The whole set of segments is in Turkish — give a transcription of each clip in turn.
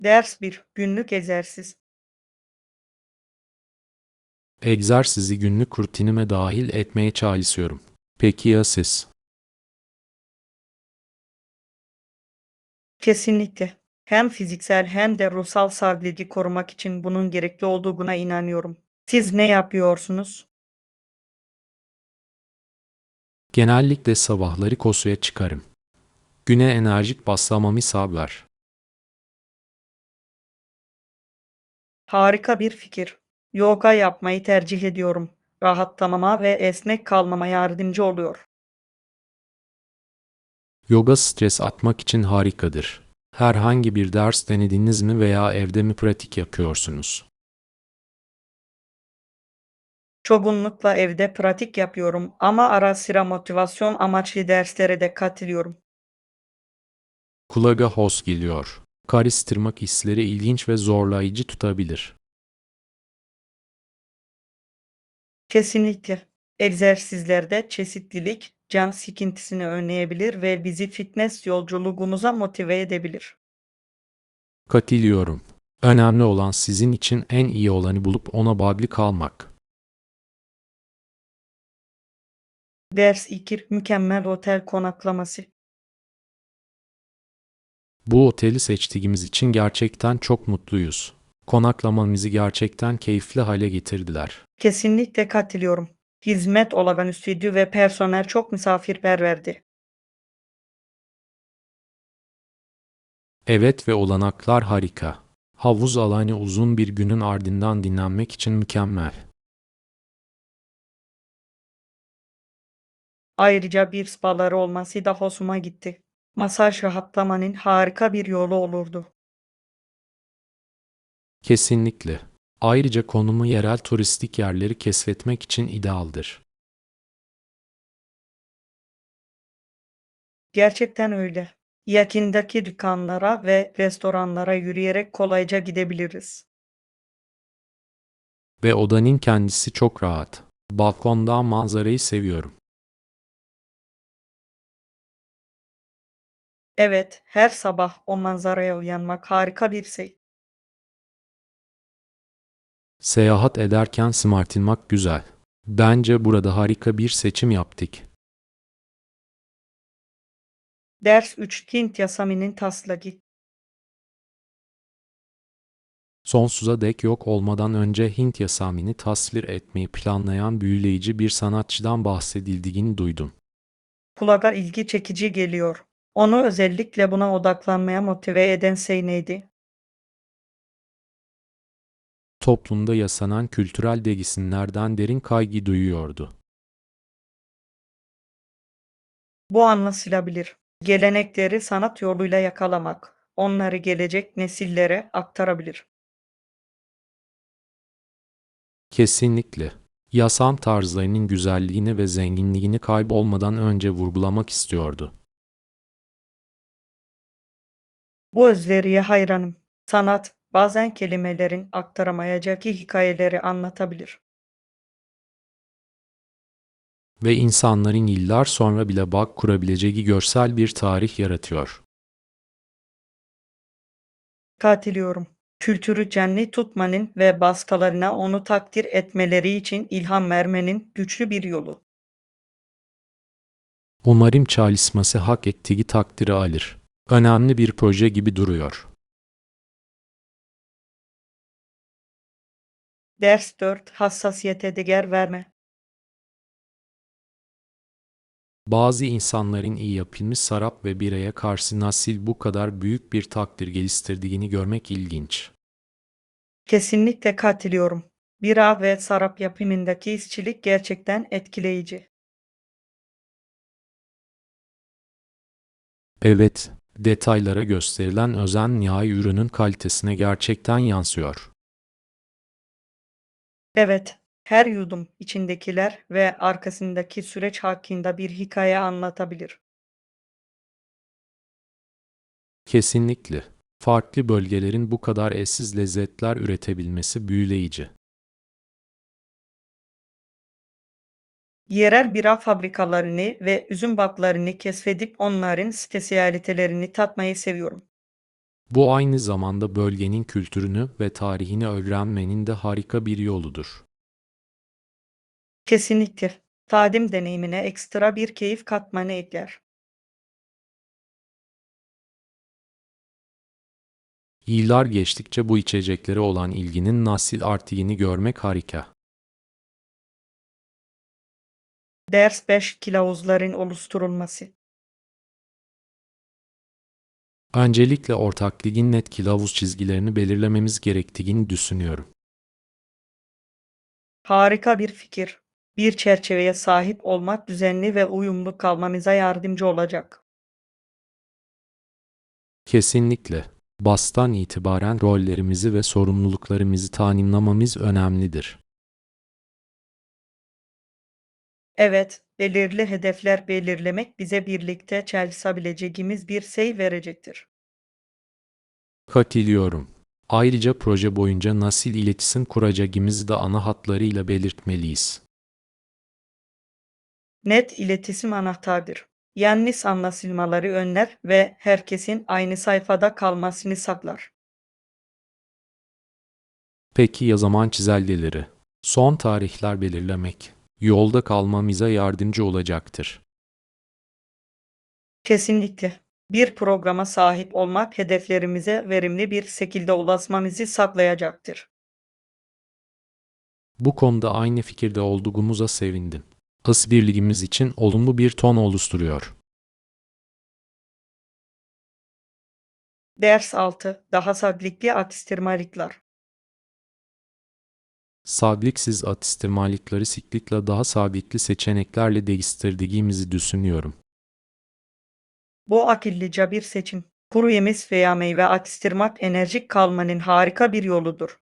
Ders 1. Günlük egzersiz. Egzersizi günlük rutinime dahil etmeye çalışıyorum. Peki ya siz? Kesinlikle. Hem fiziksel hem de ruhsal sağlığı korumak için bunun gerekli olduğuna inanıyorum. Siz ne yapıyorsunuz? Genellikle sabahları koşuya çıkarım. Güne enerjik başlamamı sağlar. Harika bir fikir. Yoga yapmayı tercih ediyorum. Rahatlamama ve esnek kalmama yardımcı oluyor. Yoga stres atmak için harikadır. Herhangi bir ders denediniz mi veya evde mi pratik yapıyorsunuz? Çoğunlukla evde pratik yapıyorum ama ara sıra motivasyon amaçlı derslere de katılıyorum. Kulağa hoş geliyor. Karıştırmak hisleri ilginç ve zorlayıcı tutabilir. Kesinlikle. Egzersizlerde çeşitlilik can sıkıntısını önleyebilir ve bizi fitness yolculuğumuza motive edebilir. Katılıyorum. Önemli olan sizin için en iyi olanı bulup ona bağlı kalmak. Ders 2. Mükemmel otel konaklaması. Bu oteli seçtiğimiz için gerçekten çok mutluyuz. Konaklamamızı gerçekten keyifli hale getirdiler. Kesinlikle katılıyorum. Hizmet olağanüstüydü ve personel çok misafirperverdi. Evet ve olanaklar harika. Havuz alanı uzun bir günün ardından dinlenmek için mükemmel. Ayrıca bir spaları olması da hoşuma gitti. Masaj rahatlamanın harika bir yolu olurdu. Kesinlikle. Ayrıca konumu yerel turistik yerleri keşfetmek için idealdir. Gerçekten öyle. Yakındaki dükkanlara ve restoranlara yürüyerek kolayca gidebiliriz. Ve odanın kendisi çok rahat. Balkondan manzarayı seviyorum. Evet, her sabah o manzaraya uyanmak harika bir şey. Seyahat ederken şımartılmak güzel. Bence burada harika bir seçim yaptık. Ders 3. Hint yasaminin taslağı. Sonsuza dek yok olmadan önce Hint yasamini tasvir etmeyi planlayan büyüleyici bir sanatçıdan bahsedildiğini duydum. Kulağa ilgi çekici geliyor. Onu özellikle buna odaklanmaya motive eden şey neydi? Toplumda yaşanan kültürel değişimlerden derin kaygı duyuyordu. Bu anlaşılabilir. Gelenekleri sanat yoluyla yakalamak, onları gelecek nesillere aktarabilir. Kesinlikle. Yaşam tarzlarının güzelliğini ve zenginliğini kaybolmadan önce vurgulamak istiyordu. Bu özveriye hayranım. Sanat bazen kelimelerin aktaramayacağı hikayeleri anlatabilir. Ve insanların yıllar sonra bile bağ kurabileceği görsel bir tarih yaratıyor. Katılıyorum. Kültürü canlı tutmanın ve başkalarına onu takdir etmeleri için ilham vermenin güçlü bir yolu. Umarım çalışması hak ettiği takdiri alır. Önemli bir proje gibi duruyor. Ders 4. Hassasiyete değer verme. Bazı insanların iyi yapılmış şarap ve biraya karşı nasıl bu kadar büyük bir takdir geliştirdiğini görmek ilginç. Kesinlikle katılıyorum. Bira ve şarap yapımındaki işçilik gerçekten etkileyici. Evet, detaylara gösterilen özen nihai ürünün kalitesine gerçekten yansıyor. Evet, her yudum içindekiler ve arkasındaki süreç hakkında bir hikaye anlatabilir. Kesinlikle. Farklı bölgelerin bu kadar eşsiz lezzetler üretebilmesi büyüleyici. Yerel bira fabrikalarını ve üzüm baklarını keşfedip onların spesiyalitelerini tatmayı seviyorum. Bu aynı zamanda bölgenin kültürünü ve tarihini öğrenmenin de harika bir yoludur. Kesinlikle. Tadim deneyimine ekstra bir keyif katmanı ekler. Yıllar geçtikçe bu içeceklere olan ilginin nasıl arttığını görmek harika. Ders 5 kılavuzların oluşturulması. Öncelikle ortak ligin net kılavuz çizgilerini belirlememiz gerektiğini düşünüyorum. Harika bir fikir. Bir çerçeveye sahip olmak düzenli ve uyumlu kalmamıza yardımcı olacak. Kesinlikle. Baştan itibaren rollerimizi ve sorumluluklarımızı tanımlamamız önemlidir. Evet, belirli hedefler belirlemek bize birlikte çalışabileceğimiz bir şey verecektir. Katılıyorum. Ayrıca proje boyunca nasıl iletişim kuracağımızı da ana hatlarıyla belirtmeliyiz. Net iletişim anahtardır. Yanlış anlaşılmaları önler ve herkesin aynı sayfada kalmasını sağlar. Peki ya zaman çizelgeleri? Son tarihler belirlemek, yolda kalmamıza yardımcı olacaktır. Kesinlikle. Bir programa sahip olmak hedeflerimize verimli bir şekilde ulaşmamızı sağlayacaktır. Bu konuda aynı fikirde olduğumuza sevindim. İşbirliğimiz için olumlu bir ton oluşturuyor. Ders 6. Daha sabitli atıştırmalıklar. Sabitsiz atıştırmalıkları sıklıkla daha sabitli seçeneklerle değiştirdiğimizi düşünüyorum. Bu akıllıca bir seçim. Kuru yemiş veya meyve atıştırmak enerjik kalmanın harika bir yoludur.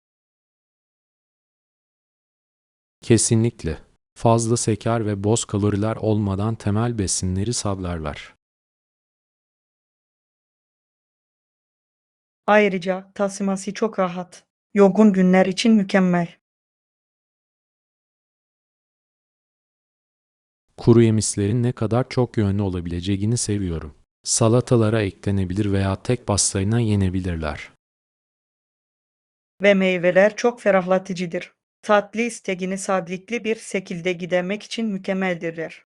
Kesinlikle. Fazla şeker ve boz kaloriler olmadan temel besinleri sağlarlar. Ayrıca taşıması çok rahat. Yorgun günler için mükemmel. Kuru yemişlerin ne kadar çok yönlü olabileceğini seviyorum. Salatalara eklenebilir veya tek başlarına yenebilirler. Ve meyveler çok ferahlatıcıdır. Tatlı isteğini sabitli bir şekilde gidermek için mükemmeldirler.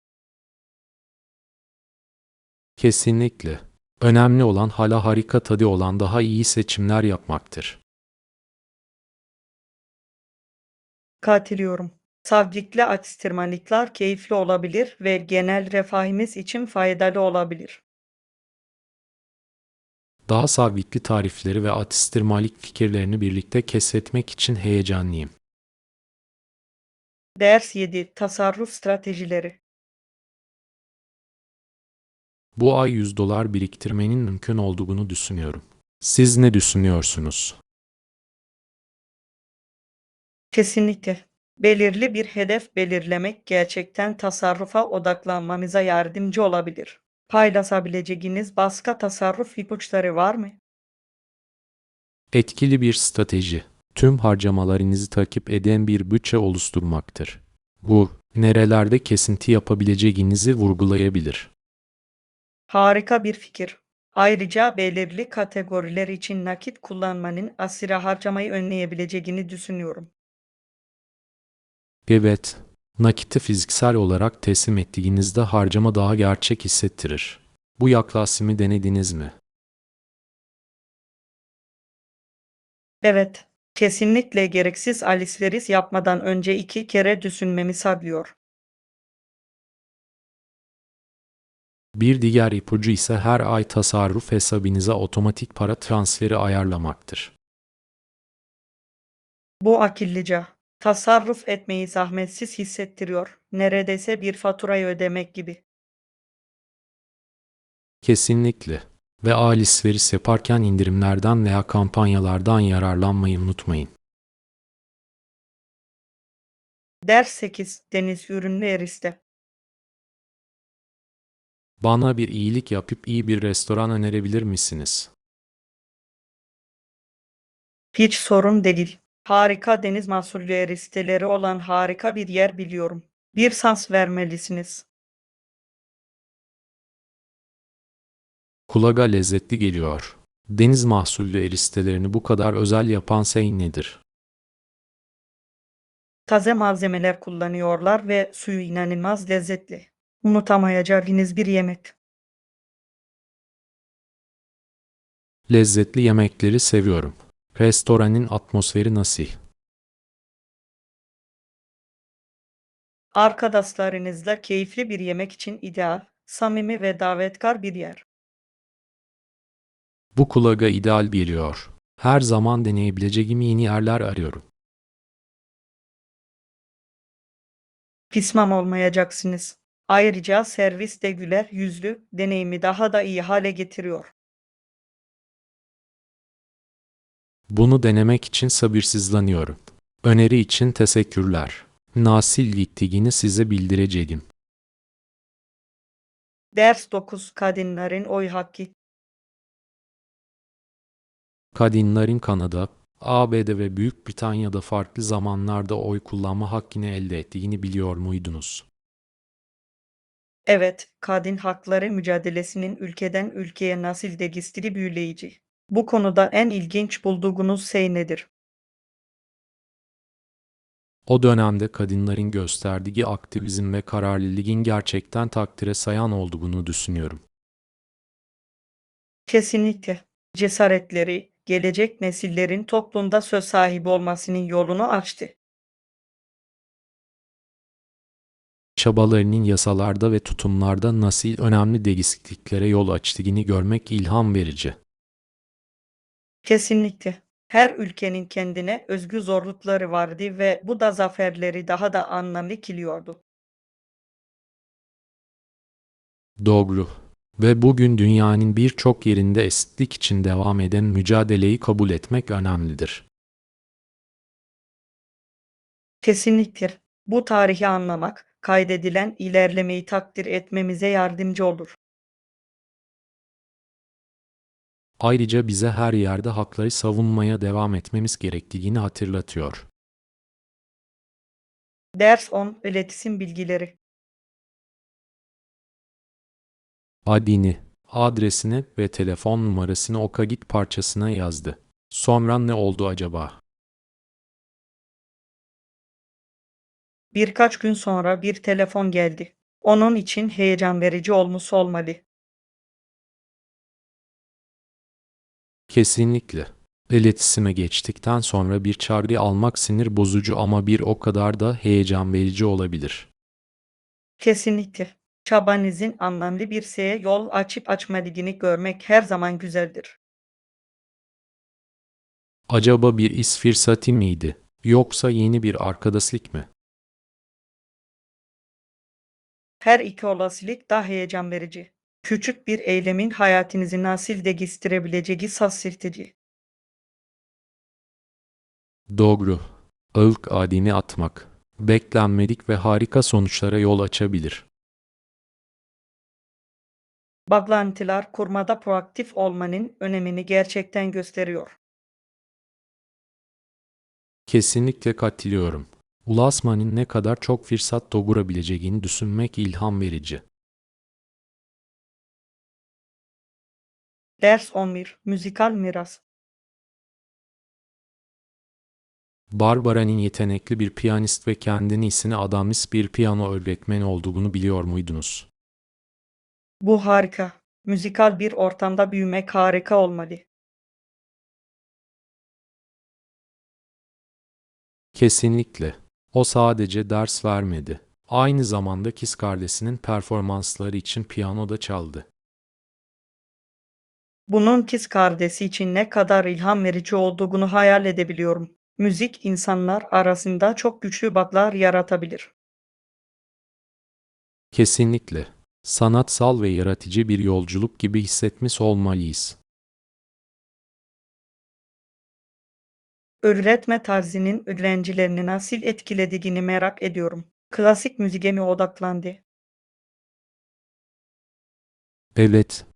Kesinlikle. Önemli olan hala harika tadı olan daha iyi seçimler yapmaktır. Katılıyorum. Sabitli atıştırmalıklar keyifli olabilir ve genel refahimiz için faydalı olabilir. Daha sabitli tarifleri ve atıştırmalık fikirlerini birlikte keşfetmek için heyecanlıyım. Ders 7. Tasarruf stratejileri. Bu ay $100 biriktirmenin mümkün olduğunu düşünüyorum. Siz ne düşünüyorsunuz? Kesinlikle. Belirli bir hedef belirlemek gerçekten tasarrufa odaklanmamıza yardımcı olabilir. Paylaşabileceğiniz başka tasarruf ipuçları var mı? Etkili bir strateji, tüm harcamalarınızı takip eden bir bütçe oluşturmaktır. Bu, nerelerde kesinti yapabileceğinizi vurgulayabilir. Harika bir fikir. Ayrıca belirli kategoriler için nakit kullanmanın aşırı harcamayı önleyebileceğini düşünüyorum. Evet, nakiti fiziksel olarak teslim ettiğinizde harcama daha gerçek hissettirir. Bu yaklaşımı denediniz mi? Evet, kesinlikle gereksiz alışveriş yapmadan önce 2 kere düşünmemi sağlıyor. Bir diğer ipucu ise her ay tasarruf hesabınıza otomatik para transferi ayarlamaktır. Bu akıllıca. Tasarruf etmeyi zahmetsiz hissettiriyor. Neredeyse bir faturayı ödemek gibi. Kesinlikle. Ve alışveriş yaparken indirimlerden veya kampanyalardan yararlanmayı unutmayın. Ders 8. Deniz ürünlü erişte. Bana bir iyilik yapıp iyi bir restoran önerebilir misiniz? Hiç sorun değil. Harika deniz mahsulü erişteleri olan harika bir yer biliyorum. Bir şans vermelisiniz. Kulağa lezzetli geliyor. Deniz mahsullü eristelerini bu kadar özel yapan şey nedir? Taze malzemeler kullanıyorlar ve suyu inanılmaz lezzetli. Unutamayacağınız bir yemek. Lezzetli yemekleri seviyorum. Restoranın atmosferi nasıl? Arkadaşlarınızla keyifli bir yemek için ideal, samimi ve davetkar bir yer. Bu kulağa ideal geliyor. Her zaman deneyebileceğim yeni yerler arıyorum. Pişman olmayacaksınız. Ayrıca servis de güler yüzlü, deneyimi daha da iyi hale getiriyor. Bunu denemek için sabırsızlanıyorum. Öneri için teşekkürler. Nasıl gittiğini size bildireceğim. Ders 9 Kadınların oy hakkı. Kadınların Kanada, ABD ve Büyük Britanya'da farklı zamanlarda oy kullanma hakkını elde ettiğini biliyor muydunuz? Evet, kadın hakları mücadelesinin ülkeden ülkeye nasıl değiştiği büyüleyici. Bu konuda en ilginç bulduğunuz şey nedir? O dönemde kadınların gösterdiği aktivizm ve kararlılığın gerçekten takdire sayan olduğunu düşünüyorum. Kesinlikle. Cesaretleri, gelecek nesillerin toplumda söz sahibi olmasının yolunu açtı. Çabalarının yasalarda ve tutumlarda nasıl önemli değişikliklere yol açtığını görmek ilham verici. Kesinlikle. Her ülkenin kendine özgü zorlukları vardı ve bu da zaferleri daha da anlamlı kılıyordu. Doğru. Ve bugün dünyanın birçok yerinde eşitlik için devam eden mücadeleyi kabul etmek önemlidir. Kesinlikle. Bu tarihi anlamak, kaydedilen ilerlemeyi takdir etmemize yardımcı olur. Ayrıca bize her yerde hakları savunmaya devam etmemiz gerektiğini hatırlatıyor. Ders 10 İletişim bilgileri. Adını, adresini ve telefon numarasını o kayıt parçasına yazdı. Sonra ne oldu acaba? Birkaç gün sonra bir telefon geldi. Onun için heyecan verici olmuş olmalı. Kesinlikle. İletişime geçtikten sonra bir çağrı almak sinir bozucu ama bir o kadar da heyecan verici olabilir. Kesinlikle. Çabanızın anlamlı bir şeye yol açıp açmadığını görmek her zaman güzeldir. Acaba bir iş fırsatı mıydı? Yoksa yeni bir arkadaşlık mı? Her iki olasılık da heyecan verici. Küçük bir eylemin hayatınızı nasıl değiştirebileceği şaşırtıcı. Doğru. İlk adını atmak. Beklenmedik ve harika sonuçlara yol açabilir. Bağlantılar kurmada proaktif olmanın önemini gerçekten gösteriyor. Kesinlikle katılıyorum. Ulaşmanın ne kadar çok fırsat doğurabileceğini düşünmek ilham verici. Ders 11 Müzikal miras. Barbara'nın yetenekli bir piyanist ve kendini iyisine adamış bir piyano öğretmeni olduğunu biliyor muydunuz? Bu harika. Müzikal bir ortamda büyümek harika olmalı. Kesinlikle. O sadece ders vermedi. Aynı zamanda kız kardeşinin performansları için piyano da çaldı. Bunun kız kardeşi için ne kadar ilham verici olduğunu hayal edebiliyorum. Müzik insanlar arasında çok güçlü bağlar yaratabilir. Kesinlikle. Sanatsal ve yaratıcı bir yolculuk gibi hissetmiş olmalıyız. Öğretme tarzının öğrencilerini nasıl etkilediğini merak ediyorum. Klasik müziğe mi odaklandı? Evet,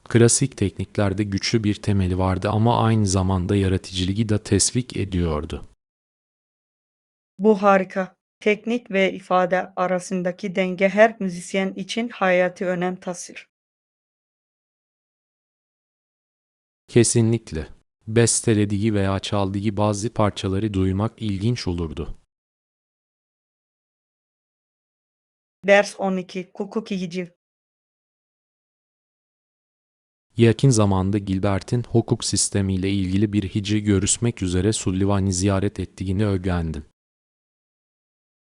klasik tekniklerde güçlü bir temeli vardı ama aynı zamanda yaratıcılığı da teşvik ediyordu. Bu harika. Teknik ve ifade arasındaki denge her müzisyen için hayati önem taşır. Kesinlikle. Bestelediği veya çaldığı bazı parçaları duymak ilginç olurdu. Ders 12. Hukuki hiciv. Yakın zamanda Gilbert'in hukuk sistemiyle ilgili bir hicri görüşmek üzere Sullivan'ı ziyaret ettiğini öğrendim.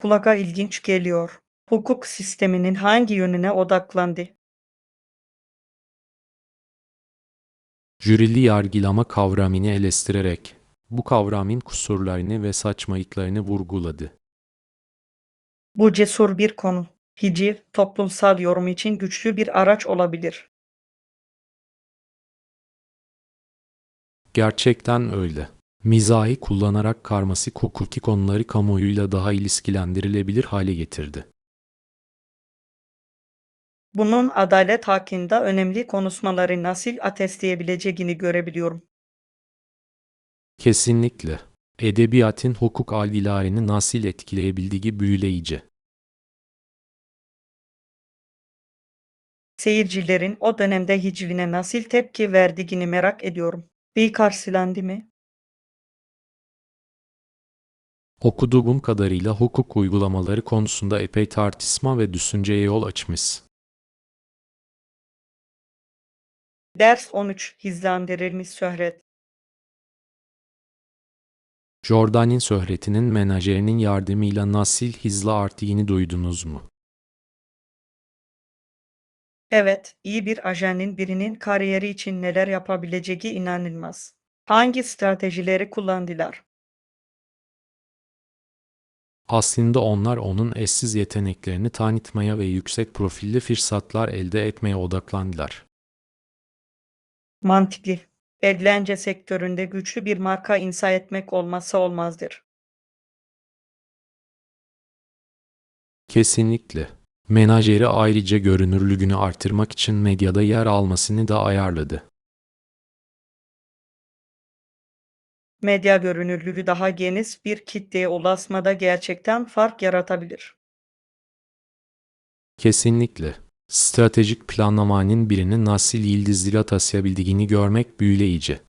Kulağa ilginç geliyor. Hukuk sisteminin hangi yönüne odaklandı? Jürili yargılama kavramını eleştirerek bu kavramın kusurlarını ve saçmalıklarını vurguladı. Bu cesur bir konu. Hiciv, toplumsal yorum için güçlü bir araç olabilir. Gerçekten öyle. Mizahi kullanarak karmaşık hukuki konuları kamuoyuyla daha ilişkilendirilebilir hale getirdi. Bunun adalet hakkında önemli konuşmaları nasıl ateşleyebileceğini görebiliyorum. Kesinlikle. Edebiyatın hukuk algılarını nasıl etkileyebildiği büyüleyici. Seyircilerin o dönemde hicvine nasıl tepki verdiğini merak ediyorum. Bir karşılandı mı? Okuduğum kadarıyla hukuk uygulamaları konusunda epey tartışma ve düşünceye yol açmış. Ders 13. Hizlendirilmiş şöhret. Jordan'ın şöhretinin menajerinin yardımıyla nasıl hızla arttığını duydunuz mu? Evet, iyi bir ajanın birinin kariyeri için neler yapabileceği inanılmaz. Hangi stratejileri kullandılar? Aslında onlar onun eşsiz yeteneklerini tanıtmaya ve yüksek profilli fırsatlar elde etmeye odaklandılar. Mantıklı. Eğlence sektöründe güçlü bir marka inşa etmek olmazsa olmazdır. Kesinlikle. Menajeri ayrıca görünürlüğünü artırmak için medyada yer almasını da ayarladı. Medya görünürlüğü daha geniş bir kitleye ulaşmada gerçekten fark yaratabilir. Kesinlikle. Stratejik planlamanın birini nasıl yıldızlara taşıyabildiğini görmek büyüleyici.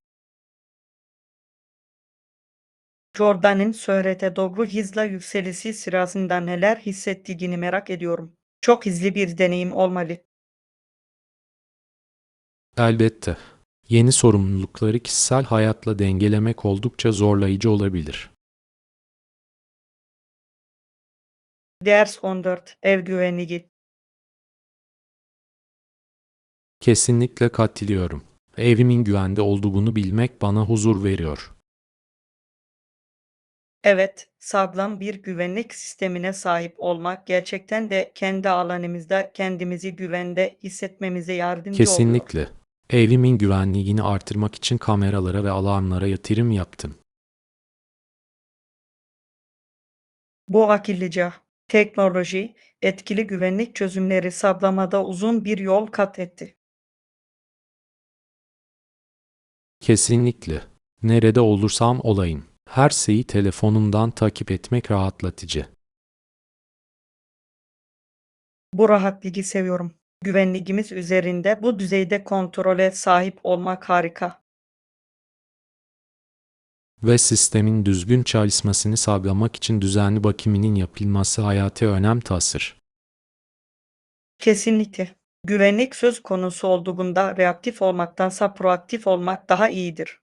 Jordan'ın şöhrete doğru hızla yükselişi sırasında neler hissettiğini merak ediyorum. Çok hızlı bir deneyim olmalı. Elbette. Yeni sorumlulukları kişisel hayatla dengelemek oldukça zorlayıcı olabilir. Ders 14. Ev güvenliği. Kesinlikle katılıyorum. Evimin güvende olduğunu bilmek bana huzur veriyor. Evet, sağlam bir güvenlik sistemine sahip olmak gerçekten de kendi alanımızda kendimizi güvende hissetmemize yardımcı oluyor. Kesinlikle. Evimin güvenliğini artırmak için kameralara ve alarmlara yatırım yaptım. Bu akıllıca teknoloji, etkili güvenlik çözümleri sağlamada uzun bir yol kat etti. Kesinlikle. Nerede olursam olayım. Her şeyi telefonumdan takip etmek rahatlatıcı. Bu rahatlığı seviyorum. Güvenliğimiz üzerinde bu düzeyde kontrole sahip olmak harika. Ve sistemin düzgün çalışmasını sağlamak için düzenli bakımının yapılması hayati önem taşır. Kesinlikle. Güvenlik söz konusu olduğunda reaktif olmaktansa proaktif olmak daha iyidir.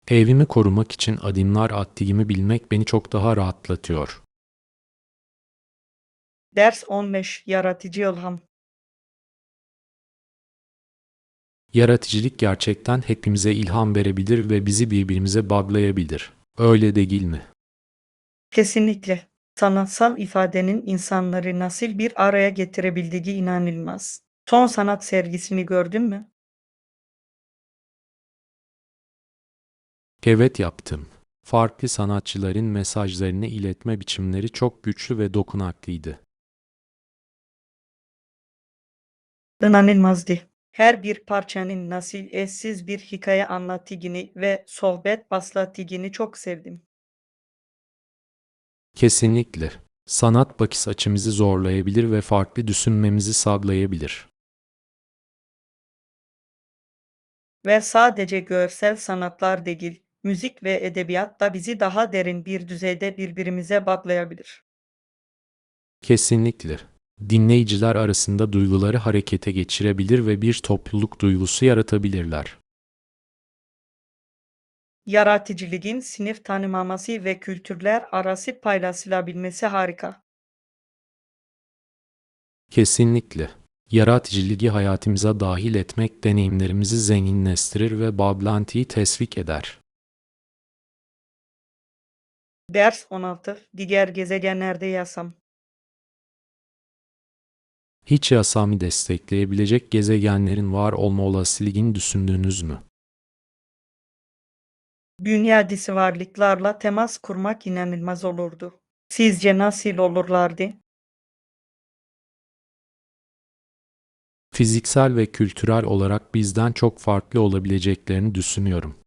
Evimi korumak için adımlar attığımı bilmek beni çok daha rahatlatıyor. Ders 15. Yaratıcı ilham. Yaratıcılık gerçekten hepimize ilham verebilir ve bizi birbirimize bağlayabilir. Öyle değil mi? Kesinlikle. Sanatsal ifadenin insanları nasıl bir araya getirebildiği inanılmaz. Son sanat sergisini gördün mü? Evet yaptım. Farklı sanatçıların mesajlarını iletme biçimleri çok güçlü ve dokunaklıydı. İnanılmazdı. Her bir parçanın nasıl eşsiz bir hikaye anlattığını ve sohbet başlattığını çok sevdim. Kesinlikle. Sanat bakış açımızı zorlayabilir ve farklı düşünmemizi sağlayabilir. Ve sadece görsel sanatlar değil, müzik ve edebiyat da bizi daha derin bir düzeyde birbirimize bağlayabilir. Kesinlikle. Dinleyiciler arasında duyguları harekete geçirebilir ve bir topluluk duygusu yaratabilirler. Yaratıcılığın sınıf tanımaması ve kültürler arası paylaşılabilmesi harika. Kesinlikle. Yaratıcılığı hayatımıza dahil etmek deneyimlerimizi zenginleştirir ve bağlantıyı teşvik eder. Ders 16. Diğer gezegenlerde yaşam. Hiç yasamı destekleyebilecek gezegenlerin var olma olasılığını düşündünüz mü? Dünya dışı varlıklarla temas kurmak inanılmaz olurdu. Sizce nasıl olurlardı? Fiziksel ve kültürel olarak bizden çok farklı olabileceklerini düşünüyorum.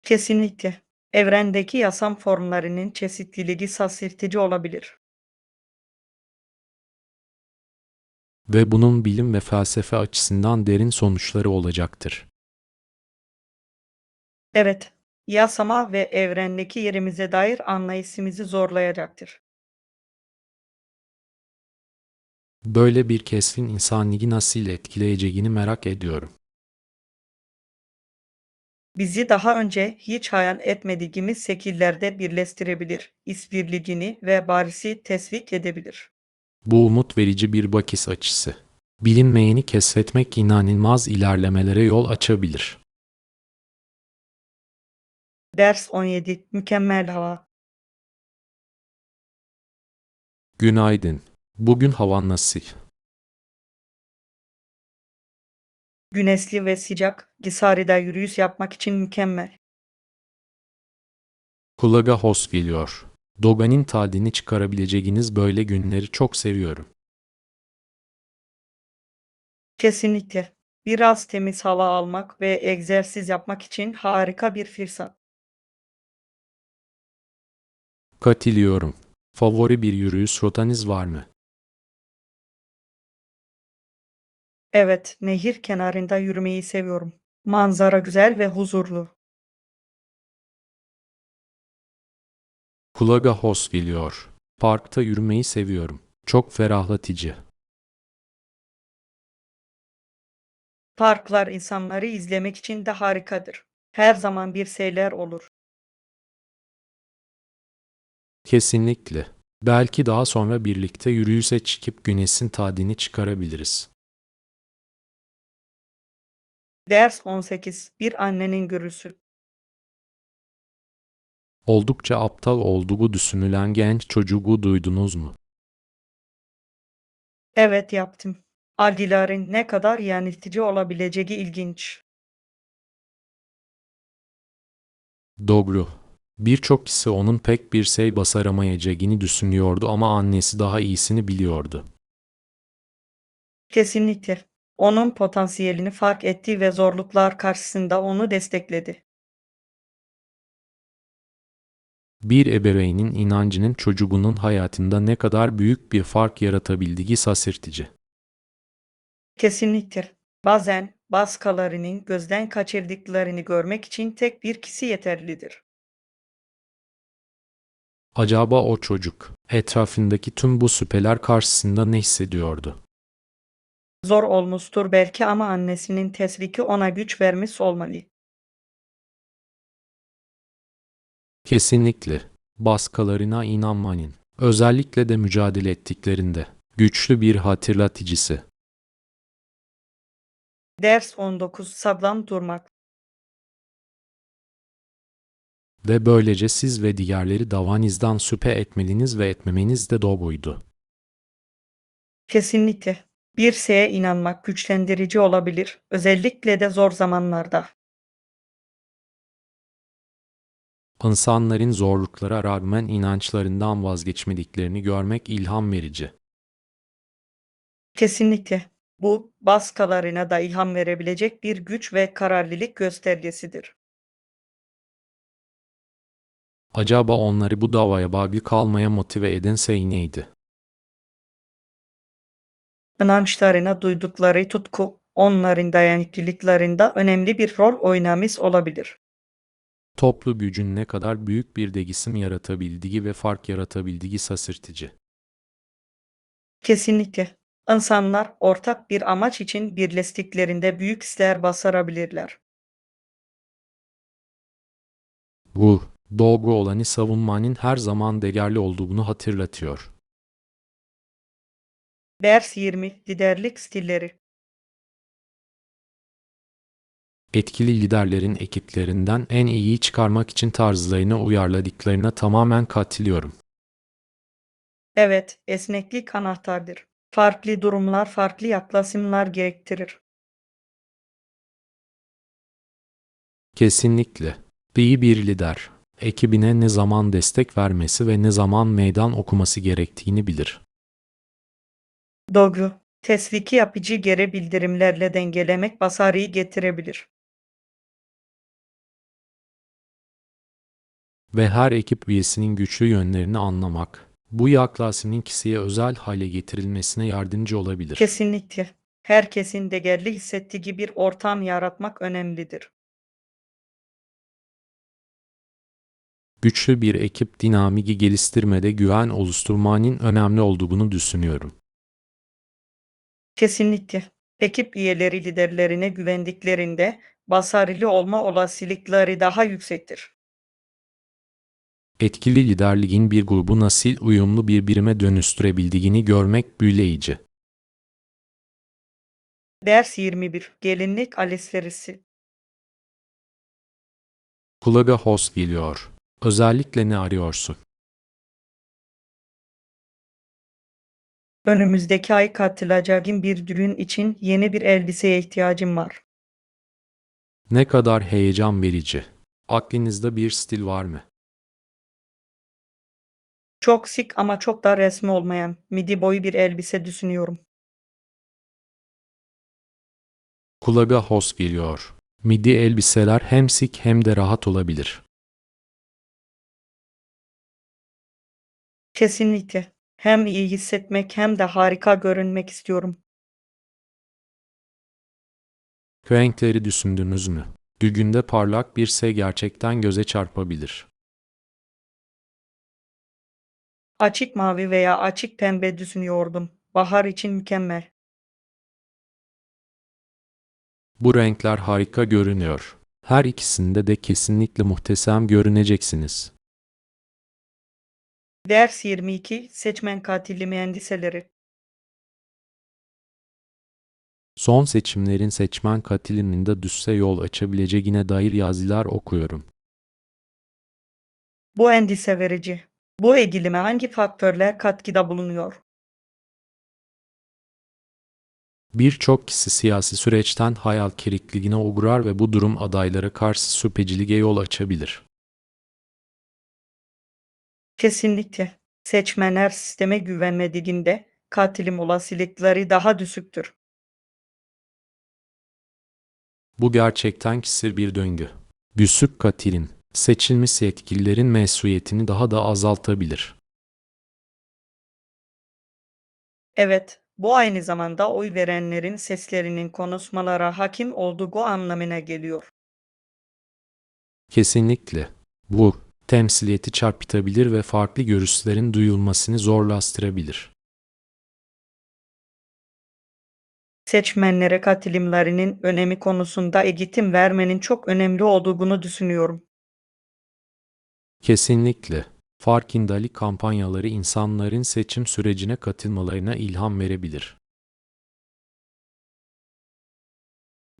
Kesinlikle. Evrendeki yaşam formlarının çeşitliliği şaşırtıcı olabilir. Ve bunun bilim ve felsefe açısından derin sonuçları olacaktır. Evet, yaşama ve evrendeki yerimize dair anlayışımızı zorlayacaktır. Böyle bir keşfin insanlığı nasıl etkileyeceğini merak ediyorum. Bizi daha önce hiç hayal etmediğimiz şekillerde birleştirebilir, işbirliğini ve barışı teşvik edebilir. Bu umut verici bir bakış açısı. Bilinmeyeni keşfetmek inanılmaz ilerlemelere yol açabilir. Ders 17. Mükemmel hava. Günaydın. Bugün hava nasıl? Güneşli ve sıcak, dışarıda yürüyüş yapmak için mükemmel. Kulağa hoş geliyor. Dogan'ın tadını çıkarabileceğiniz böyle günleri çok seviyorum. Kesinlikle. Biraz temiz hava almak ve egzersiz yapmak için harika bir fırsat. Katılıyorum. Favori bir yürüyüş rotanız var mı? Evet, nehir kenarında yürümeyi seviyorum. Manzara güzel ve huzurlu. Kulağa hoş geliyor. Parkta yürümeyi seviyorum. Çok ferahlatıcı. Parklar insanları izlemek için de harikadır. Her zaman bir şeyler olur. Kesinlikle. Belki daha sonra birlikte yürüyüşe çıkıp güneşin tadını çıkarabiliriz. Ders 18. Bir annenin görüsü. Oldukça aptal olduğu düşünülen genç çocuğu duydunuz mu? Evet yaptım. Algilerin ne kadar yanıltıcı olabileceği ilginç. Doğru. Birçok kişi onun pek bir şey başaramayacağını düşünüyordu ama annesi daha iyisini biliyordu. Kesinlikle. Onun potansiyelini fark etti ve zorluklar karşısında onu destekledi. Bir ebeveynin inancının çocuğunun hayatında ne kadar büyük bir fark yaratabildiği şaşırtıcı. Kesinlikle. Bazen başkalarının gözden kaçırdıklarını görmek için tek bir kişi yeterlidir. Acaba o çocuk, etrafındaki tüm bu şüpheler karşısında ne hissediyordu? Zor olmuştur belki ama annesinin teşviki ona güç vermiş olmalı. Kesinlikle. Başkalarına inanmanın, özellikle de mücadele ettiklerinde, güçlü bir hatırlatıcısı. Ders 19. Sağlam durmak. Ve böylece siz ve diğerleri davanızdan şüphe etmeliniz ve etmemeniz de doğruydu. Kesinlikle. Bir şeye inanmak güçlendirici olabilir, özellikle de zor zamanlarda. İnsanların zorluklara rağmen inançlarından vazgeçmediklerini görmek ilham verici. Kesinlikle. Bu başkalarına da ilham verebilecek bir güç ve kararlılık göstergesidir. Acaba onları bu davaya bağlı kalmaya motive eden şey neydi? İnançlarına duydukları tutku onların dayanıklılıklarında önemli bir rol oynamış olabilir. Toplu gücün ne kadar büyük bir değişim yaratabildiği ve fark yaratabildiği şaşırtıcı. Kesinlikle. İnsanlar ortak bir amaç için birleştiklerinde büyük hisler başarabilirler. Bu, doğru olanı savunmanın her zaman değerli olduğunu hatırlatıyor. Ders 20 Liderlik stilleri. Etkili liderlerin ekiplerinden en iyiyi çıkarmak için tarzlarını uyarladıklarına tamamen katılıyorum. Evet, esneklik anahtardır. Farklı durumlar farklı yaklaşımlar gerektirir. Kesinlikle. İyi bir lider, ekibine ne zaman destek vermesi ve ne zaman meydan okuması gerektiğini bilir. Doğru. Teşviki yapıcı geri bildirimlerle dengelemek başarıyı getirebilir. Ve her ekip üyesinin güçlü yönlerini anlamak, bu yaklaşımın kişiye özel hale getirilmesine yardımcı olabilir. Kesinlikle. Herkesin değerli hissettiği bir ortam yaratmak önemlidir. Güçlü bir ekip dinamiği geliştirmede güven oluşturmanın önemli olduğunu düşünüyorum. Kesinlikle. Ekip üyeleri liderlerine güvendiklerinde başarılı olma olasılıkları daha yüksektir. Etkili liderliğin bir grubu nasıl uyumlu bir birime dönüştürebildiğini görmek büyüleyici. Ders 21 Gelinlik alışverişi. Kulağa hoş geliyor. Özellikle ne arıyorsun? Önümüzdeki ay katılacağım bir düğün için yeni bir elbiseye ihtiyacım var. Ne kadar heyecan verici. Aklınızda bir stil var mı? Çok şık ama çok da resmi olmayan midi boyu bir elbise düşünüyorum. Kulağa hoş geliyor. Midi elbiseler hem şık hem de rahat olabilir. Kesinlikle. Hem iyi hissetmek hem de harika görünmek istiyorum. Renkleri düşündünüz mü? Düğünde parlak bir şey gerçekten göze çarpabilir. Açık mavi veya açık pembe düşünüyordum. Bahar için mükemmel. Bu renkler harika görünüyor. Her ikisinde de kesinlikle muhteşem görüneceksiniz. Ders 22 Seçmen katilli mühendiseleri. Son seçimlerin seçmen katilinin de düşse yol açabileceğine dair yazılar okuyorum. Bu endişe verici. Bu eğilime hangi faktörler katkıda bulunuyor? Birçok kişi siyasi süreçten hayal kırıklığına uğrar ve bu durum adaylara karşı şüpheciliğe yol açabilir. Kesinlikle. Seçmenler sisteme güvenmediğinde katilim olasılıkları daha düşüktür. Bu gerçekten kısır bir döngü. Düşük katilin, seçilmiş yetkililerin mesuliyetini daha da azaltabilir. Evet, bu aynı zamanda oy verenlerin seslerinin konuşmalara hakim olduğu anlamına geliyor. Kesinlikle. Bu, temsiliyeti çarpıtabilir ve farklı görüşlerin duyulmasını zorlaştırabilir. Seçmenlere katılımlarının önemi konusunda eğitim vermenin çok önemli olduğunu düşünüyorum. Kesinlikle. Farkındalık kampanyaları insanların seçim sürecine katılmalarına ilham verebilir.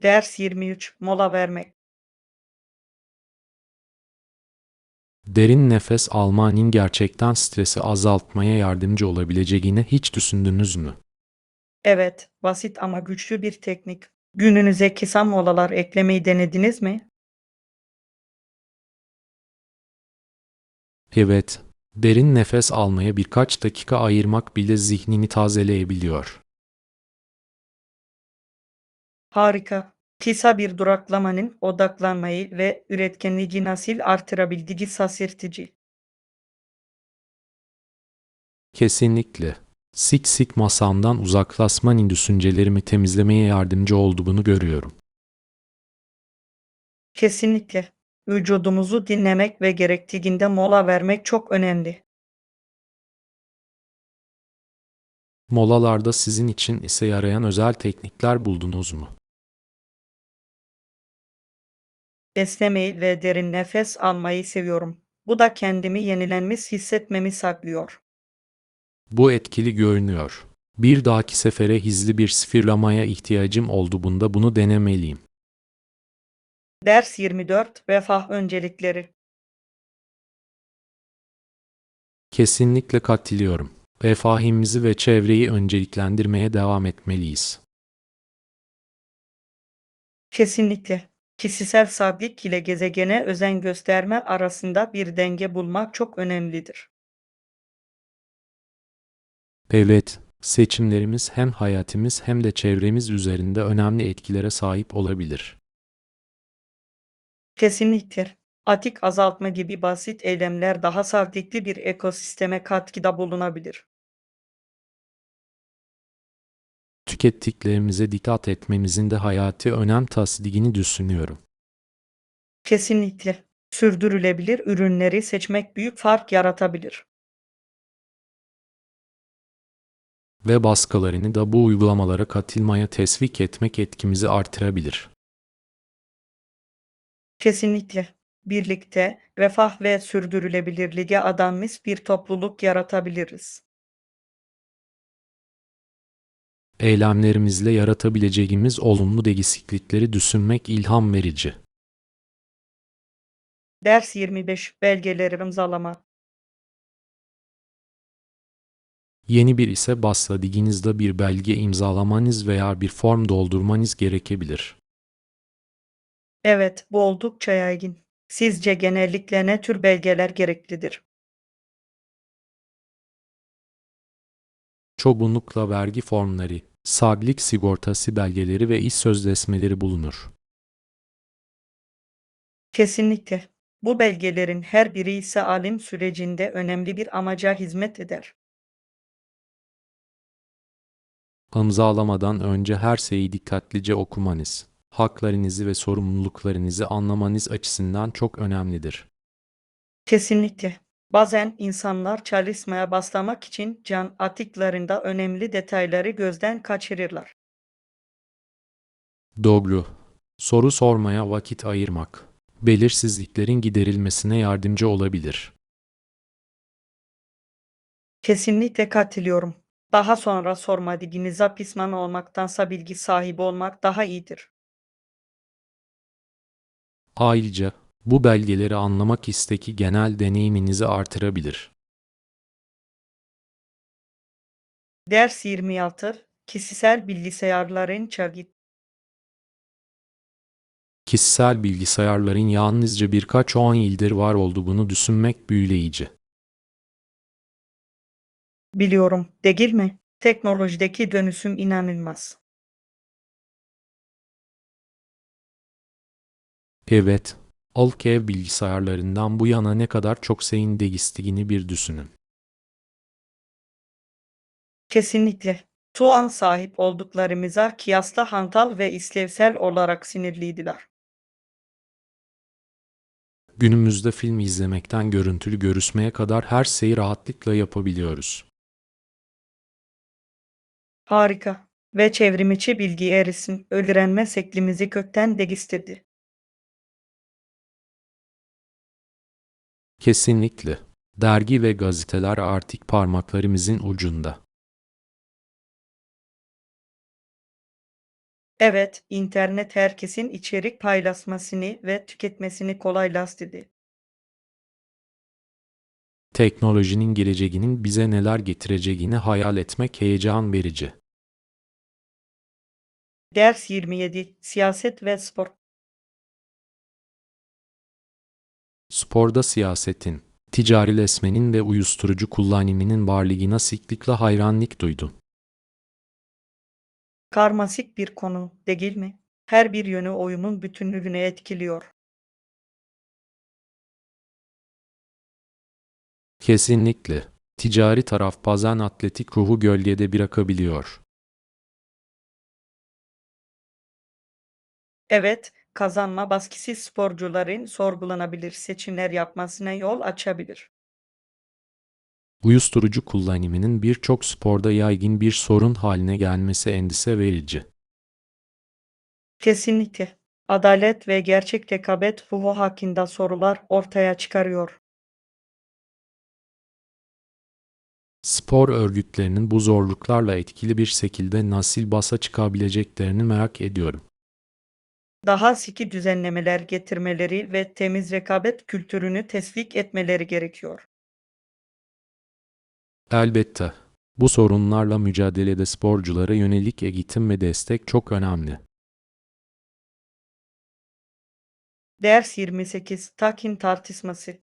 Ders 23 Mola vermek. Derin nefes almanın gerçekten stresi azaltmaya yardımcı olabileceğini hiç düşündünüz mü? Evet, basit ama güçlü bir teknik. Gününüze kısa molalar eklemeyi denediniz mi? Evet, derin nefes almaya birkaç dakika ayırmak bile zihnini tazeleyebiliyor. Harika. Kısa bir duraklamanın odaklanmayı ve üretkenliği nasıl artırabildiği şaşırtıcı. Kesinlikle. Sık sık masamdan uzaklaşmanın düşüncelerimi temizlemeye yardımcı olduğunu görüyorum. Kesinlikle. Vücudumuzu dinlemek ve gerektiğinde mola vermek çok önemli. Molalarda sizin için işe yarayan özel teknikler buldunuz mu? Beslemeyi ve derin nefes almayı seviyorum. Bu da kendimi yenilenmiş hissetmemi sağlıyor. Bu etkili görünüyor. Bir dahaki sefere hızlı bir sıfırlamaya ihtiyacım olduğunda bunu denemeliyim. Ders 24 Refah öncelikleri. Kesinlikle katılıyorum. Refahimizi ve çevreyi önceliklendirmeye devam etmeliyiz. Kesinlikle. Kişisel sabit ile gezegene özen gösterme arasında bir denge bulmak çok önemlidir. Evet, seçimlerimiz hem hayatımız hem de çevremiz üzerinde önemli etkilere sahip olabilir. Kesinlikle. Atık azaltma gibi basit eylemler daha sağlıklı bir ekosisteme katkıda bulunabilir. Tükettiklerimize dikkat etmemizin de hayati önem taşıdığını düşünüyorum. Kesinlikle. Sürdürülebilir ürünleri seçmek büyük fark yaratabilir. Ve başkalarını da bu uygulamalara katılmaya teşvik etmek etkimizi artırabilir. Kesinlikle. Birlikte refah ve sürdürülebilirliğe adanmış bir topluluk yaratabiliriz. Eylemlerimizle yaratabileceğimiz olumlu değişiklikleri düşünmek ilham verici. Ders 25 Belgeleri imzalama. Yeni bir işe başladığınızda bir belge imzalamanız veya bir form doldurmanız gerekebilir. Evet, bu oldukça yaygın. Sizce genellikle ne tür belgeler gereklidir? Çoğunlukla vergi formları, sağlık sigortası belgeleri ve iş sözleşmeleri bulunur. Kesinlikle. Bu belgelerin her biri ise alım sürecinde önemli bir amaca hizmet eder. İmzalamadan önce her şeyi dikkatlice okumanız, haklarınızı ve sorumluluklarınızı anlamanız açısından çok önemlidir. Kesinlikle. Bazen insanlar çalışmaya başlamak için can atıklarında önemli detayları gözden kaçırırlar. Doğru. Soru sormaya vakit ayırmak, belirsizliklerin giderilmesine yardımcı olabilir. Kesinlikle katılıyorum. Daha sonra sormadığınıza pişman olmaktansa bilgi sahibi olmak daha iyidir. Ayrıca, bu belgeleri anlamak isteki genel deneyiminizi artırabilir. Ders 26 Kişisel bilgisayarların çağı. Kişisel bilgisayarların yalnızca birkaç 10 yıldır var olduğunu düşünmek büyüleyici. Biliyorum, değil mi? Teknolojideki dönüşüm inanılmaz. Evet, ilk ev bilgisayarlarından bu yana ne kadar çok şeyin değiştiğini bir düşünün. Kesinlikle. Şu an sahip olduklarımıza kıyasla hantal ve işlevsel olarak sinirliydiler. Günümüzde film izlemekten görüntülü görüşmeye kadar her şeyi rahatlıkla yapabiliyoruz. Harika. Ve çevrimiçi bilgi erişim, öğrenme şeklimizi kökten değiştirdi. Kesinlikle. Dergi ve gazeteler artık parmaklarımızın ucunda. Evet, internet herkesin içerik paylaşmasını ve tüketmesini kolaylaştırdı. Teknolojinin geleceğinin bize neler getireceğini hayal etmek heyecan verici. Ders 27 Siyaset ve spor. Sporda siyasetin, ticarileşmenin ve uyuşturucu kullanımının varlığına sıklıkla hayranlık duydum. Karmaşık bir konu, değil mi? Her bir yönü oyunun bütünlüğünü etkiliyor. Kesinlikle. Ticari taraf bazen atletik ruhu gölgede bırakabiliyor. Evet, kazanma baskısı sporcuların sorgulanabilir seçimler yapmasına yol açabilir. Uyuşturucu kullanımının birçok sporda yaygın bir sorun haline gelmesi endişe verici. Kesinlikle. Adalet ve gerçek rekabet ruhu hakkında sorular ortaya çıkarıyor. Spor örgütlerinin bu zorluklarla etkili bir şekilde nasıl başa çıkabileceklerini merak ediyorum. Daha sıkı düzenlemeler getirmeleri ve temiz rekabet kültürünü teşvik etmeleri gerekiyor. Elbette, bu sorunlarla mücadelede sporculara yönelik eğitim ve destek çok önemli. Ders 28 Takin tartışması.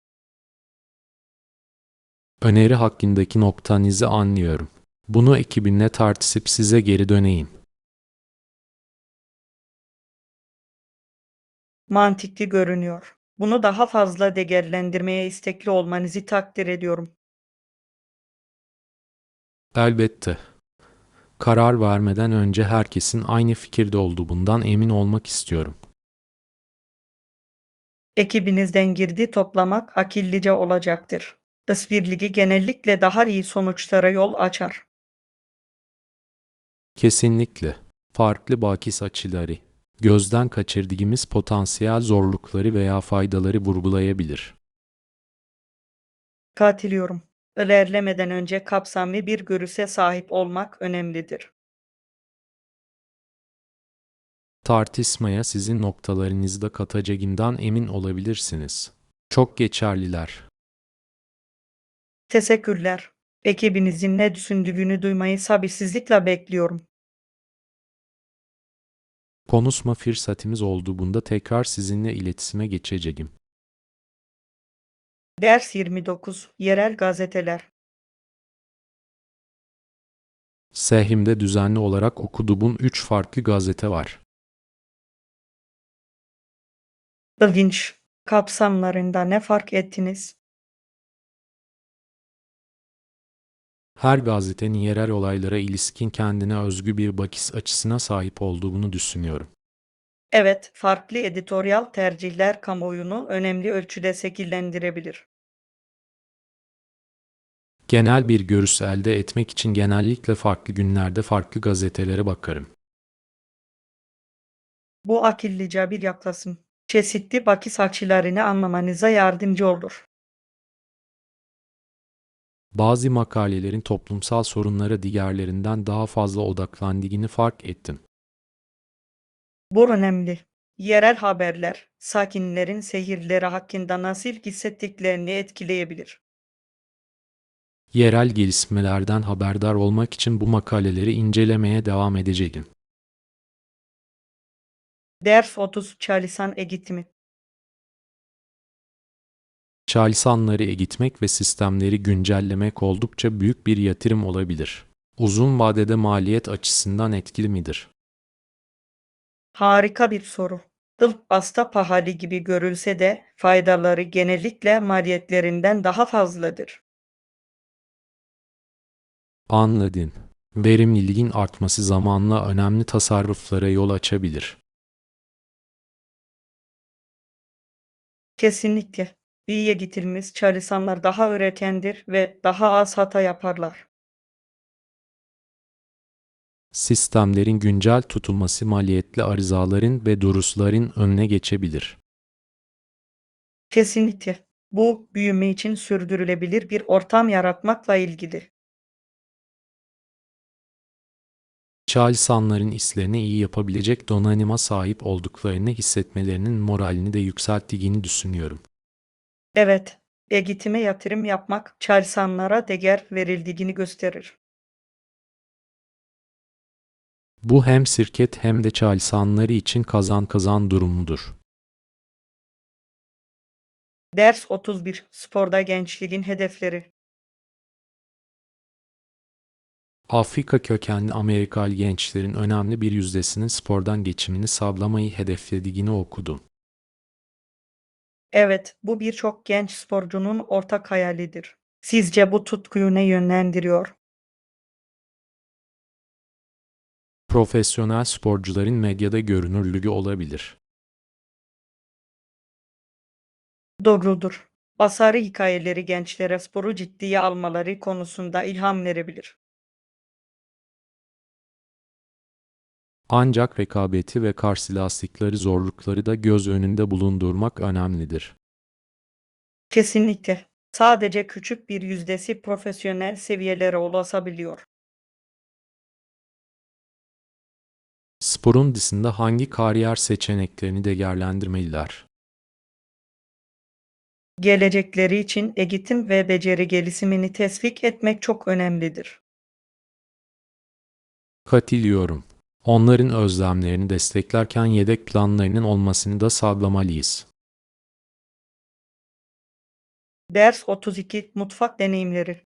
Öneri hakkındaki noktanızı anlıyorum. Bunu ekibinle tartışıp size geri döneyim. Mantıklı görünüyor. Bunu daha fazla değerlendirmeye istekli olmanızı takdir ediyorum. Elbette. Karar vermeden önce herkesin aynı fikirde olduğundan emin olmak istiyorum. Ekibinizden girdi toplamak akıllıca olacaktır. İşbirliği genellikle daha iyi sonuçlara yol açar. Kesinlikle. Farklı bakış açıları, gözden kaçırdığımız potansiyel zorlukları veya faydaları vurgulayabilir. Katılıyorum. İlerlemeden önce kapsamlı bir görüşe sahip olmak önemlidir. Tartışmaya sizin noktalarınızı da katacağından emin olabilirsiniz. Çok geçerliler. Teşekkürler. Ekibinizin ne düşündüğünü duymayı sabırsızlıkla bekliyorum. Konuşma fırsatımız olduğunda tekrar sizinle iletişime geçeceğim. Ders 29 Yerel gazeteler. Sehim'de düzenli olarak okuduğum 3 farklı gazete var. İlginç. Kapsamlarında ne fark ettiniz? Her gazetenin yerel olaylara ilişkin kendine özgü bir bakış açısına sahip olduğunu düşünüyorum. Evet, farklı editoryal tercihler kamuoyunu önemli ölçüde şekillendirebilir. Genel bir görüş elde etmek için genellikle farklı günlerde farklı gazetelere bakarım. Bu akıllıca bir yaklaşım. Çeşitli bakış açılarını anlamanıza yardımcı olur. Bazı makalelerin toplumsal sorunlara diğerlerinden daha fazla odaklandığını fark ettim. Bu önemli. Yerel haberler, sakinlerin şehirleri hakkında nasıl hissettiklerini etkileyebilir. Yerel gelişmelerden haberdar olmak için bu makaleleri incelemeye devam edeceğim. Ders 30 Çalışan eğitimi. Çalışanları eğitmek ve sistemleri güncellemek oldukça büyük bir yatırım olabilir. Uzun vadede maliyet açısından etkili midir? Harika bir soru. Tıp pasta pahalı gibi görülse de faydaları genellikle maliyetlerinden daha fazladır. Anladın. Verimliliğin artması zamanla önemli tasarruflara yol açabilir. Kesinlikle. İyi eğitilmiş çalışanlar daha üretkendir ve daha az hata yaparlar. Sistemlerin güncel tutulması maliyetli arızaların ve duruşların önüne geçebilir. Kesinlikle. Bu büyüme için sürdürülebilir bir ortam yaratmakla ilgili. Çalışanların işlerini iyi yapabilecek donanıma sahip olduklarını hissetmelerinin moralini de yükselttiğini düşünüyorum. Evet, eğitime yatırım yapmak çalışanlara değer verildiğini gösterir. Bu hem şirket hem de çalışanları için kazan kazan durumudur. Ders 31 Sporda gençliğin hedefleri. Afrika kökenli Amerikalı gençlerin önemli bir yüzdesinin spordan geçimini sağlamayı hedeflediğini okudum. Evet, bu birçok genç sporcunun ortak hayalidir. Sizce bu tutkuyu ne yönlendiriyor? Profesyonel sporcuların medyada görünürlüğü olabilir. Doğrudur. Başarı hikayeleri gençlere sporu ciddiye almaları konusunda ilham verebilir. Ancak rekabeti ve karşılaştıkları zorlukları da göz önünde bulundurmak önemlidir. Kesinlikle. Sadece küçük bir yüzdesi profesyonel seviyelere ulaşabiliyor. Sporun dışında hangi kariyer seçeneklerini değerlendirmeliler? Gelecekleri için eğitim ve beceri gelişimini teşvik etmek çok önemlidir. Katılıyorum. Onların özlemlerini desteklerken yedek planlarının olmasını da sağlamalıyız. Ders 32 Mutfak deneyimleri.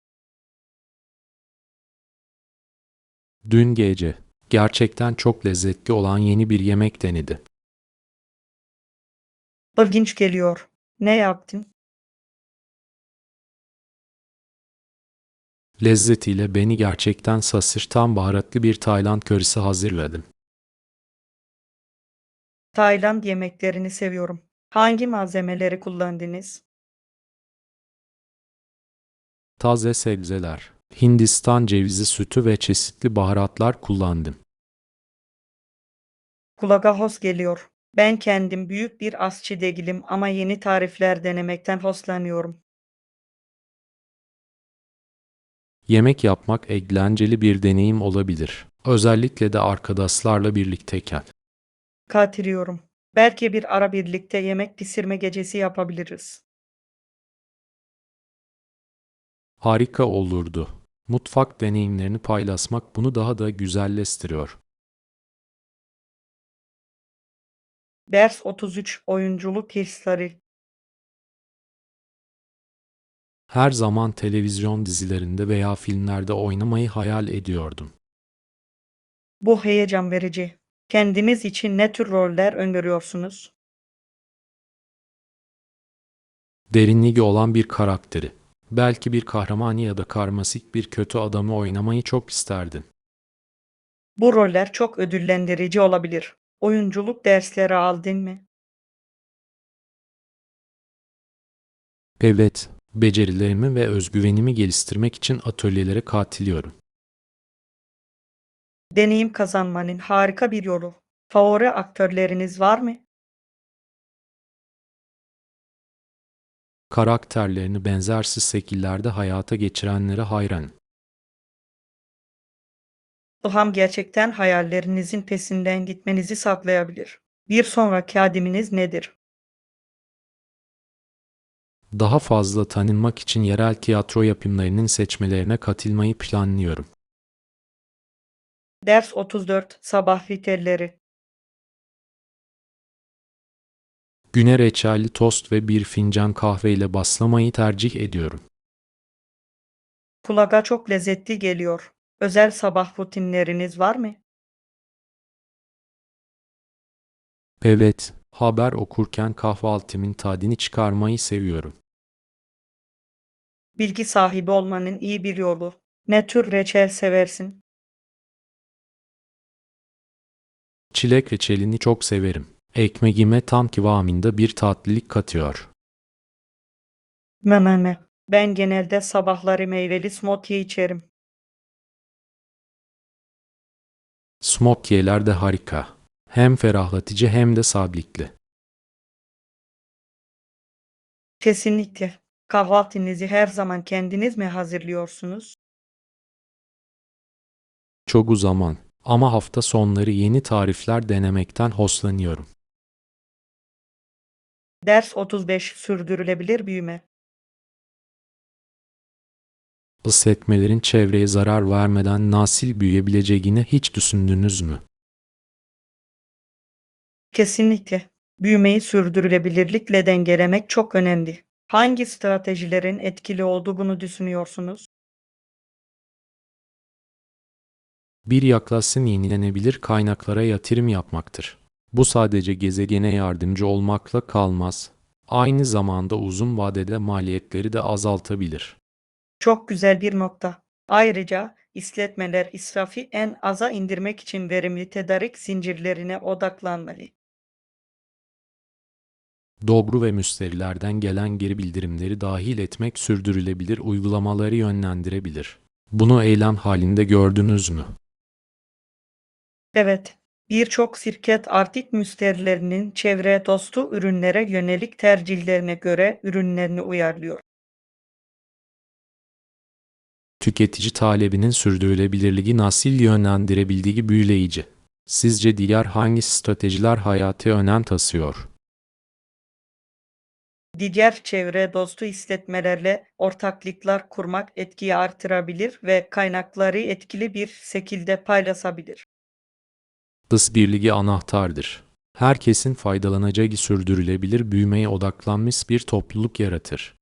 Dün gece gerçekten çok lezzetli olan yeni bir yemek denedi. İlginç geliyor. Ne yaptın? Lezzetiyle beni gerçekten şaşırtan baharatlı bir Tayland körisi hazırladım. Tayland yemeklerini seviyorum. Hangi malzemeleri kullandınız? Taze sebzeler, Hindistan cevizi sütü ve çeşitli baharatlar kullandım. Kulağa hoş geliyor. Ben kendim büyük bir aşçı değilim ama yeni tarifler denemekten hoşlanıyorum. Yemek yapmak eğlenceli bir deneyim olabilir. Özellikle de arkadaşlarla birlikteyken. Katılıyorum. Belki bir ara birlikte yemek pişirme gecesi yapabiliriz. Harika olurdu. Mutfak deneyimlerini paylaşmak bunu daha da güzelleştiriyor. Ders 33 Oyunculuk hırsları. Her zaman televizyon dizilerinde veya filmlerde oynamayı hayal ediyordum. Bu heyecan verici. Kendiniz için ne tür roller öngörüyorsunuz? Derinliği olan bir karakteri, belki bir kahraman ya da karmaşık bir kötü adamı oynamayı çok isterdim. Bu roller çok ödüllendirici olabilir. Oyunculuk dersleri aldın mı? Evet, becerilerimi ve özgüvenimi geliştirmek için atölyelere katılıyorum. Deneyim kazanmanın harika bir yolu. Favori aktörleriniz var mı? Karakterlerini benzersiz şekillerde hayata geçirenlere hayranım. İlham gerçekten hayallerinizin peşinden gitmenizi sağlayabilir. Bir sonraki adımınız nedir? Daha fazla tanınmak için yerel tiyatro yapımlarının seçmelerine katılmayı planlıyorum. Ders 34 Sabah ritüelleri. Güne reçelli tost ve bir fincan kahve ile başlamayı tercih ediyorum. Kulağa çok lezzetli geliyor. Özel sabah rutinleriniz var mı? Evet, haber okurken kahvaltımın tadını çıkarmayı seviyorum. Bilgi sahibi olmanın iyi bir yolu. Ne tür reçel seversin? Çilek reçelini çok severim. Ekmeğime tam kıvamında bir tatlılık katıyor. Mememe. Ben genelde sabahları meyveli smoothie içerim. Smokyeler de harika. Hem ferahlatıcı hem de sağlıklı. Kesinlikle. Kahvaltınızı her zaman kendiniz mi hazırlıyorsunuz? Çok zaman. Ama hafta sonları yeni tarifler denemekten hoşlanıyorum. Ders 35 Sürdürülebilir büyüme. Isıtmelerin çevreye zarar vermeden nasıl büyüyebileceğini hiç düşündünüz mü? Kesinlikle. Büyümeyi sürdürülebilirlikle dengelemek çok önemli. Hangi stratejilerin etkili olduğunu düşünüyorsunuz? Bir yaklaşım yenilenebilir kaynaklara yatırım yapmaktır. Bu sadece gezegene yardımcı olmakla kalmaz, aynı zamanda uzun vadede maliyetleri de azaltabilir. Çok güzel bir nokta. Ayrıca işletmeler israfı en aza indirmek için verimli tedarik zincirlerine odaklanmalı. Dobro ve müşterilerden gelen geri bildirimleri dahil etmek sürdürülebilir uygulamaları yönlendirebilir. Bunu eylem halinde gördünüz mü? Evet, birçok şirket artık müşterilerinin çevre dostu ürünlere yönelik tercihlerine göre ürünlerini uyarlıyor. Tüketici talebinin sürdürülebilirliği nasıl yönlendirebildiği büyüleyici. Sizce diğer hangi stratejiler hayati önem taşıyor? Diğer çevre dostu işletmelerle ortaklıklar kurmak etkiyi artırabilir ve kaynakları etkili bir şekilde paylaşabilir. Işbirliği anahtardır. Herkesin faydalanacağı sürdürülebilir büyümeye odaklanmış bir topluluk yaratır.